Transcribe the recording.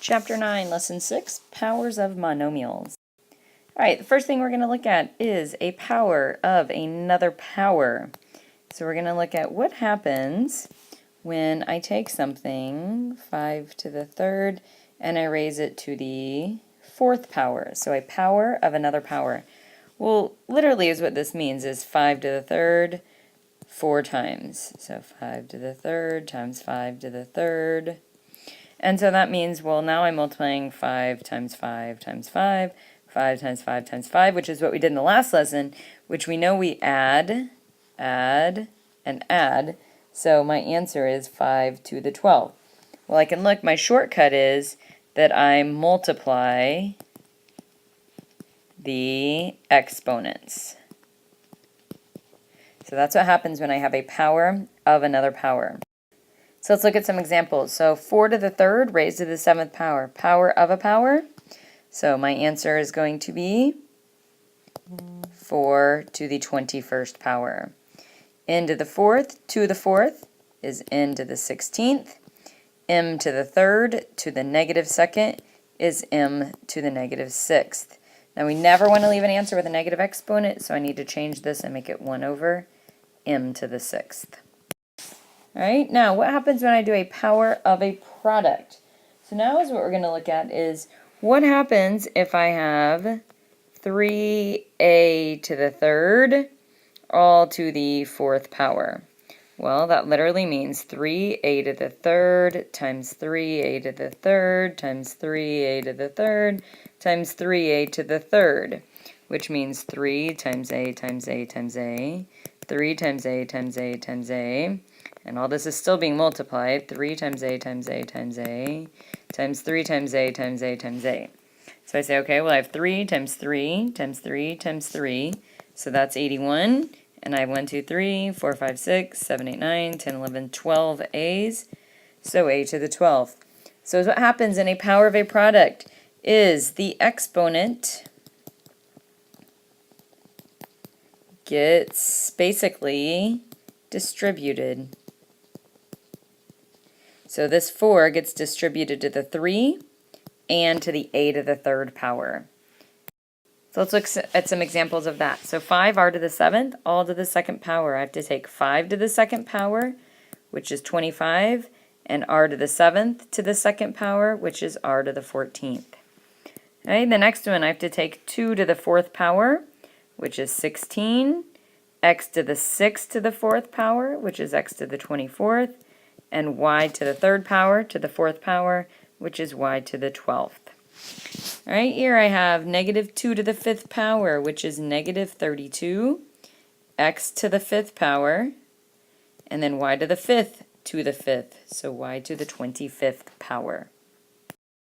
Chapter 9, Lesson 6, Powers of Monomials. All right, the first thing we're going to look at is a power of another power. So we're going to look at what happens when I take something, 5 to the third, and I raise it to the fourth power. So a power of another power. Well, literally is what this means, is 5 to the third 4 times. So 5 to the third times 5 to the third. And so that means, well, now I'm multiplying 5 times 5 times 5, 5 times 5 times 5, which is what we did in the last lesson, which we know we add, and add. So my answer is 5 to the 12. Well, I can look, my shortcut is that I multiply the exponents. So that's what happens when I have a power of another power. So let's look at some examples. So 4 to the third raised to the 7th power. Power of a power. So my answer is going to be 4 to the 21st power. N to the 4th, 2 to the 4th is n to the 16th. M to the 3rd to the negative 2nd is m to the negative 6th. Now we never want to leave an answer with a negative exponent, so I need to change this and make it 1 over m to the 6th. All right, now what happens when I do a power of a product? So now is what we're going to look at is what happens if I have 3a to the third all to the fourth power. Well, that literally means 3a to the third times 3a to the third times 3a to the third times 3a to the third, which means 3 times a times a times a, 3 times a times a times a, and all this is still being multiplied, 3 times a times a times a, times 3 times a times a times a. So I say, okay, well I have 3 times 3 times 3 times 3, so that's 81, and I have 1, 2, 3, 4, 5, 6, 7, 8, 9, 10, 11, 12 a's, so a to the 12th. So what happens in a power of a product is the exponent gets basically distributed. So this 4 gets distributed to the 3 and to the a to the third power. So let's look at some examples of that. So 5r to the 7th, all to the second power. I have to take 5 to the second power, which is 25, and r to the 7th to the second power, which is r to the 14th. Okay, the next one I have to take 2 to the fourth power, which is 16, x to the 6th to the fourth power, which is x to the 24th, and y to the third power to the fourth power, which is y to the 12th. All right, here I have negative 2 to the 5th power, which is negative 32, x to the 5th power, and then y to the 5th to the 5th, so y to the 25th power.